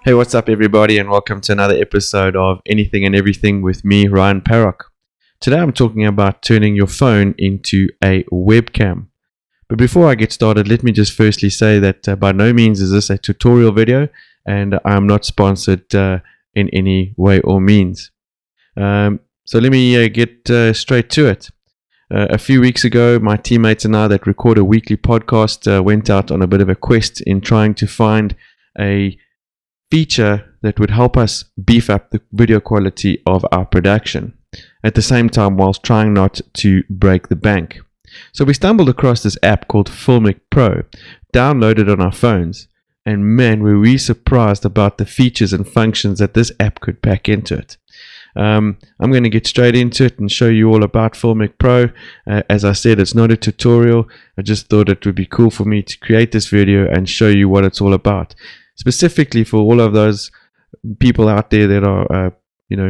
Hey, what's up, everybody, and welcome to another episode of Anything and Everything with me, Ryan Parrock. Today I'm talking about turning your phone into a webcam. But before I get started, let me just firstly say that by no means is this a tutorial video, and I'm not sponsored in any way or means. So let me get straight to it. A few weeks ago, my teammates and I that record a weekly podcast went out on a bit of a quest in trying to find a feature that would help us beef up the video quality of our production, at the same time whilst trying not to break the bank. So we stumbled across this app called Filmic Pro, downloaded on our phones, and man, were we surprised about the features and functions that this app could pack into it. I'm going to get straight into it and show you all about Filmic Pro. As I said, it's not a tutorial. I just thought it would be cool for me to create this video and show you what it's all about. Specifically for all of those people out there that are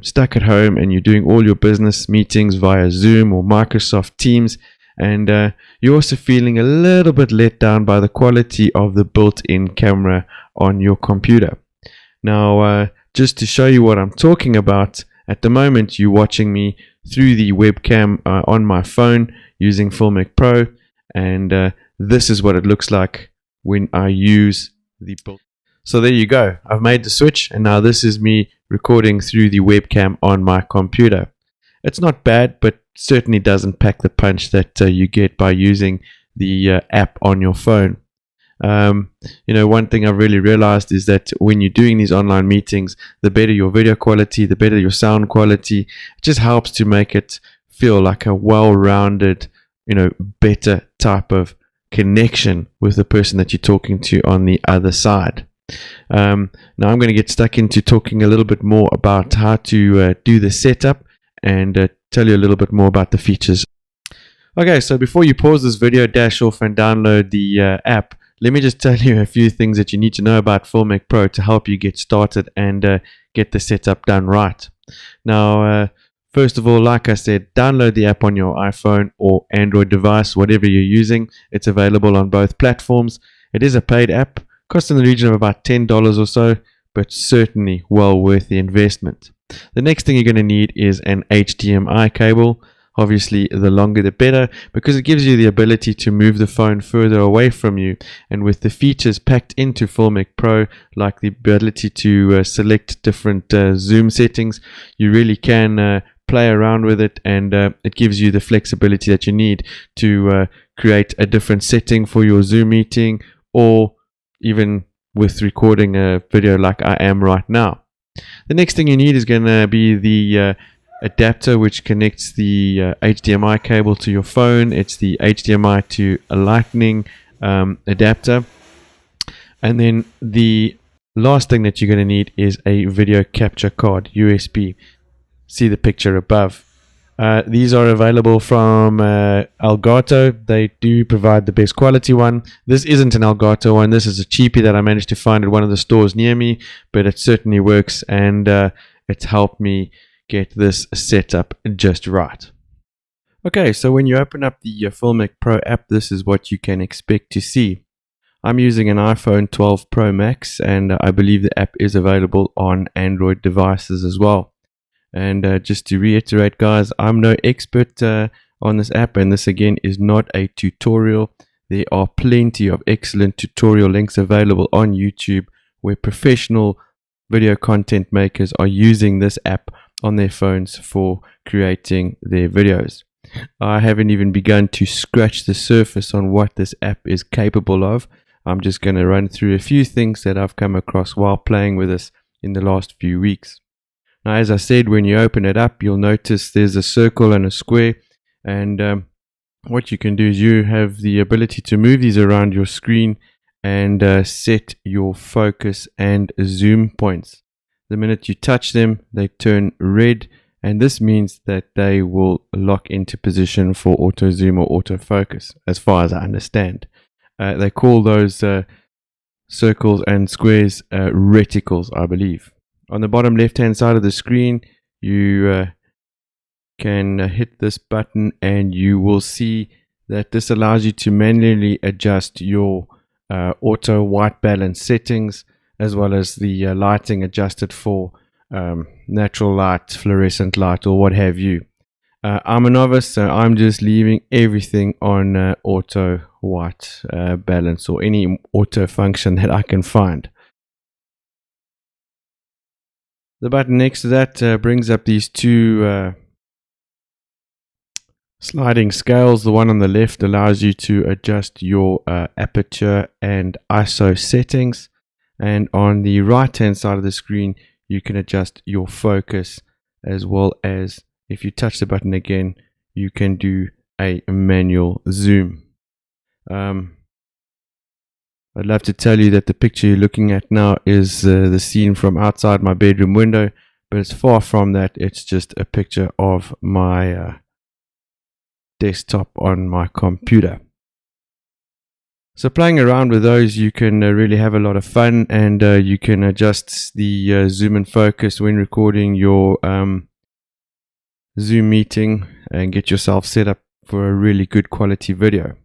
stuck at home and you're doing all your business meetings via Zoom or Microsoft Teams, and you're also feeling a little bit let down by the quality of the built-in camera on your computer. Now, just to show you what I'm talking about, at the moment you're watching me through the webcam on my phone using Filmic Pro, and this is what it looks like when I use the built. So there you go. I've made the switch, and now this is me recording through the webcam on my computer. It's not bad, but certainly doesn't pack the punch that you get by using the app on your phone. One thing I've really realized is that when you're doing these online meetings, the better your video quality, the better your sound quality. It just helps to make it feel like a well-rounded, better type of connection with the person that you're talking to on the other side. Now I'm going to get stuck into talking a little bit more about how to do the setup and tell you a little bit more about the features. Okay, so before you pause this video, dash off and download the app, let me just tell you a few things that you need to know about Filmic Pro to help you get started and get the setup done right. Now, first of all, like I said, download the app on your iPhone or Android device, whatever you're using. It's available on both platforms. It is a paid app. Costs in the region of about $10 or so, but certainly well worth the investment. The next thing you're going to need is an HDMI cable. Obviously, the longer the better, because it gives you the ability to move the phone further away from you. And with the features packed into Filmic Pro, like the ability to select different zoom settings, you really can play around with it, and it gives you the flexibility that you need to create a different setting for your Zoom meeting, or even with recording a video like I am right now. The next thing you need is going to be the adapter which connects the HDMI cable to your phone. It's the HDMI to a Lightning adapter. And then the last thing that you're going to need is a video capture card, USB. See the picture above. These are available from Elgato. They do provide the best quality one. This isn't an Elgato one. This is a cheapie that I managed to find at one of the stores near me, but it certainly works, and it's helped me get this set up just right. Okay, so when you open up the Filmic Pro app, this is what you can expect to see. I'm using an iPhone 12 Pro Max, and I believe the app is available on Android devices as well. And just to reiterate, guys, I'm no expert on this app, and this again is not a tutorial. There are plenty of excellent tutorial links available on YouTube where professional video content makers are using this app on their phones for creating their videos. I haven't even begun to scratch the surface on what this app is capable of. I'm just going to run through a few things that I've come across while playing with this in the last few weeks. Now, as I said, when you open it up, you'll notice there's a circle and a square, and what you can do is you have the ability to move these around your screen and set your focus and zoom points. The minute you touch them, they turn red, and this means that they will lock into position for auto zoom or autofocus, as far as I understand. They call those circles and squares reticles, I believe. On the bottom left hand side of the screen, you can hit this button, and you will see that this allows you to manually adjust your auto white balance settings, as well as the lighting adjusted for natural light, fluorescent light, or what have you. I'm a novice, so I'm just leaving everything on auto white balance, or any auto function that I can find. The button next to that brings up these two sliding scales. The one on the left allows you to adjust your aperture and ISO settings, and on the right hand side of the screen you can adjust your focus, as well as, if you touch the button again, you can do a manual zoom. I'd love to tell you that the picture you're looking at now is the scene from outside my bedroom window, but it's far from that. It's just a picture of my desktop on my computer. So playing around with those, you can really have a lot of fun, and you can adjust the zoom and focus when recording your Zoom meeting and get yourself set up for a really good quality video.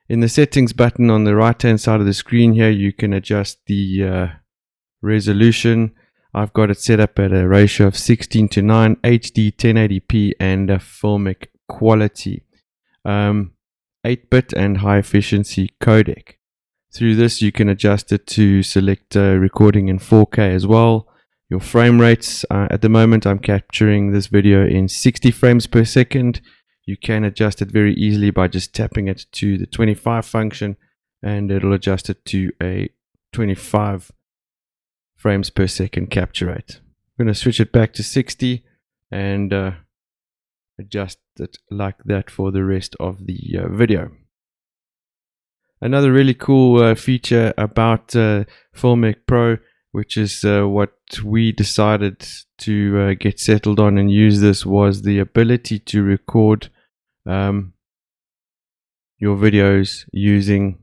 In the settings button on the right hand side of the screen here, you can adjust the resolution. I've got it set up at a ratio of 16:9, HD 1080p, and a filmic quality, 8-bit and high efficiency codec. Through this you can adjust it to select recording in 4K as well. Your frame rates, at the moment I'm capturing this video in 60 frames per second. You can adjust it very easily by just tapping it to the 25 function, and it'll adjust it to a 25 frames per second capture rate. I'm going to switch it back to 60 and adjust it like that for the rest of the video. Another really cool feature about Filmic Pro, which is what we decided to get settled on and use this, was the ability to record your videos using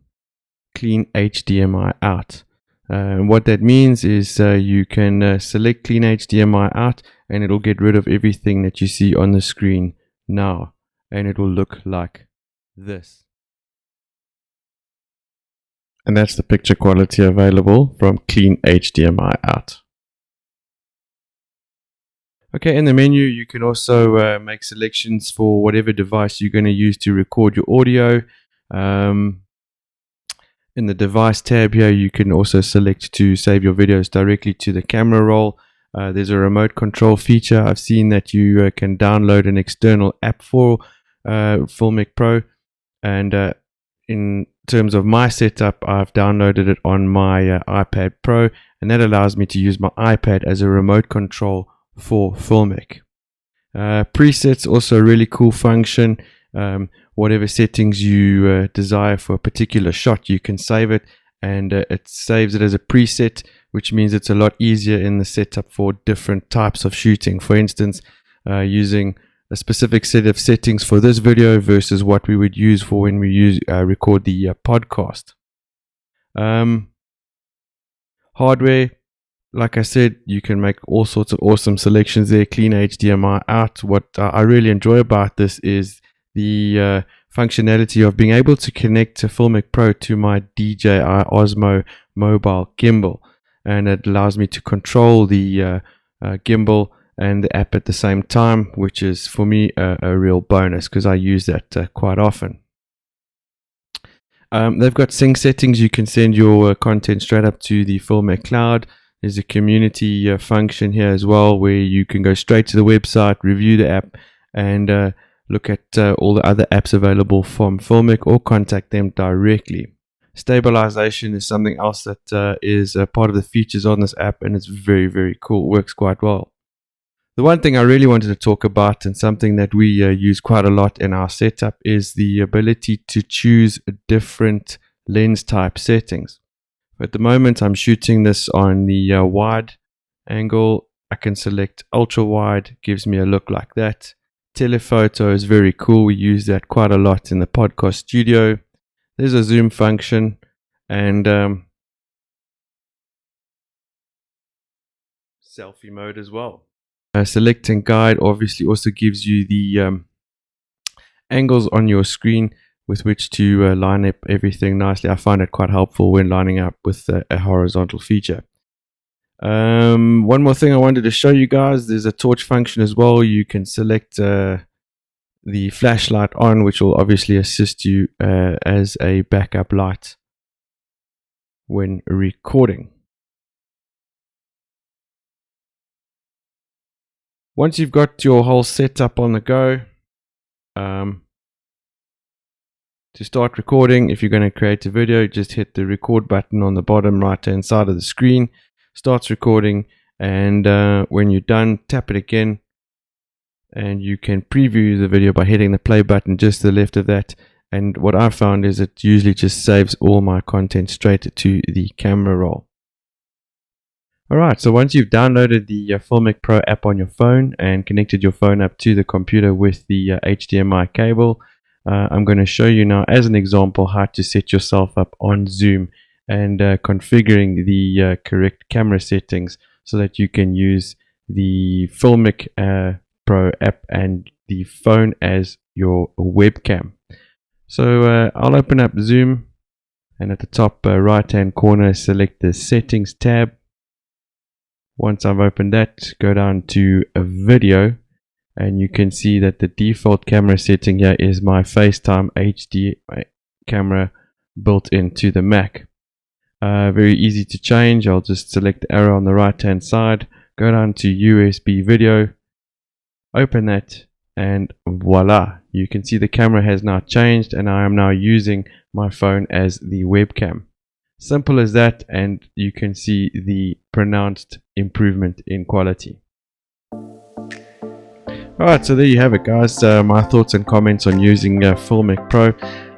clean HDMI out. And what that means is you can select clean HDMI out, and it'll get rid of everything that you see on the screen now, and it will look like this. And that's the picture quality available from clean HDMI out. Okay, in the menu you can also make selections for whatever device you're going to use to record your audio. In the device tab here, you can also select to save your videos directly to the camera roll. There's a remote control feature. I've seen that you can download an external app for Filmic Pro, and in terms of my setup, I've downloaded it on my iPad Pro, and that allows me to use my iPad as a remote control for Filmic. Presets, also a really cool function. Whatever settings you desire for a particular shot, you can save it, and it saves it as a preset, which means it's a lot easier in the setup for different types of shooting. For instance, using a specific set of settings for this video versus what we would use for when we record the podcast. Hardware, like I said, you can make all sorts of awesome selections there. Clean HDMI out. What I really enjoy about this is the functionality of being able to connect to Filmic Pro to my DJI Osmo mobile gimbal, and it allows me to control the gimbal and the app at the same time, which is for me a real bonus because I use that quite often. They've got sync settings. You can send your content straight up to the Filmic cloud. There's a community function here as well, where you can go straight to the website, review the app, and look at all the other apps available from Filmic, or contact them directly. Stabilization is something else that is a part of the features on this app, and it's very, very cool. It works quite well. The one thing I really wanted to talk about, and something that we use quite a lot in our setup, is the ability to choose different lens type settings. At the moment, I'm shooting this on the wide angle. I can select ultra wide, gives me a look like that. Telephoto is very cool. We use that quite a lot in the podcast studio. There's a zoom function, and selfie mode as well. Select and guide obviously also gives you the angles on your screen with which to line up everything nicely. I find it quite helpful when lining up with a horizontal feature. One more thing I wanted to show you guys, there's a torch function as well. You can select the flashlight on, which will obviously assist you as a backup light when recording. Once you've got your whole setup on the go, to start recording, if you're going to create a video, just hit the record button on the bottom right hand side of the screen. Starts recording, and when you're done, tap it again, and you can preview the video by hitting the play button just to the left of that. And what I found is it usually just saves all my content straight to the camera roll. Alright, so once you've downloaded the Filmic Pro app on your phone and connected your phone up to the computer with the HDMI cable, I'm going to show you now as an example how to set yourself up on Zoom and configuring the correct camera settings so that you can use the Filmic Pro app and the phone as your webcam. So I'll open up Zoom, and at the top right hand corner select the settings tab. Once I've opened that, go down to a video, and you can see that the default camera setting here is my FaceTime HD camera built into the Mac. Very easy to change. I'll just select the arrow on the right hand side, go down to USB video, open that, and voila, you can see the camera has now changed and I am now using my phone as the webcam. Simple as that, and you can see the pronounced improvement in quality. Alright, so there you have it guys, my thoughts and comments on using Filmic Pro.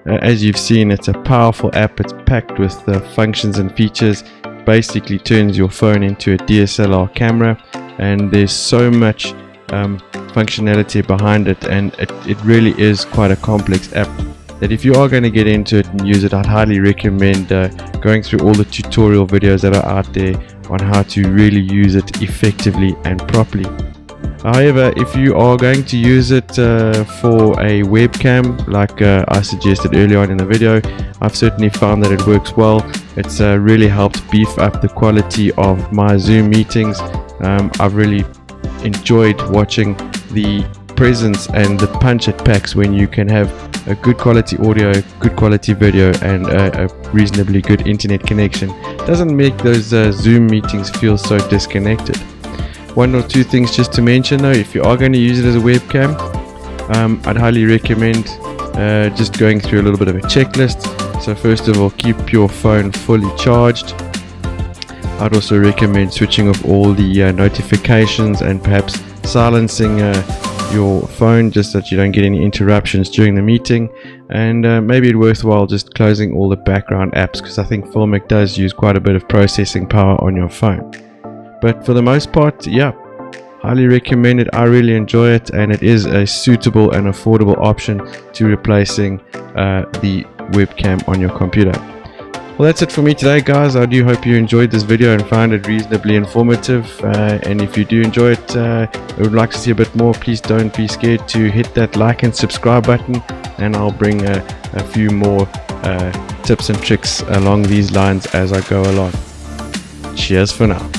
As you've seen, it's a powerful app. It's packed with functions and features. Basically turns your phone into a DSLR camera, and there's so much functionality behind it, and it really is quite a complex app that if you are going to get into it and use it, I'd highly recommend going through all the tutorial videos that are out there on how to really use it effectively and properly. However, if you are going to use it for a webcam, like I suggested earlier on in the video, I've certainly found that it works well. It's really helped beef up the quality of my Zoom meetings. I've really enjoyed watching the presence and the punch it packs when you can have a good quality audio, good quality video, and a reasonably good internet connection. Doesn't make those Zoom meetings feel so disconnected. One or two things just to mention though, if you are going to use it as a webcam, I'd highly recommend just going through a little bit of a checklist. So first of all, keep your phone fully charged. I'd also recommend switching off all the notifications and perhaps silencing your phone just so that you don't get any interruptions during the meeting, and maybe it's worthwhile just closing all the background apps, because I think Filmic does use quite a bit of processing power on your phone. But for the most part, yeah, highly recommend it. I really enjoy it, and it is a suitable and affordable option to replacing the webcam on your computer. Well, that's it for me today guys. I do hope you enjoyed this video and found it reasonably informative, and if you do enjoy it, I would like to see a bit more, please don't be scared to hit that like and subscribe button, and I'll bring a few more tips and tricks along these lines as I go along. Cheers for now.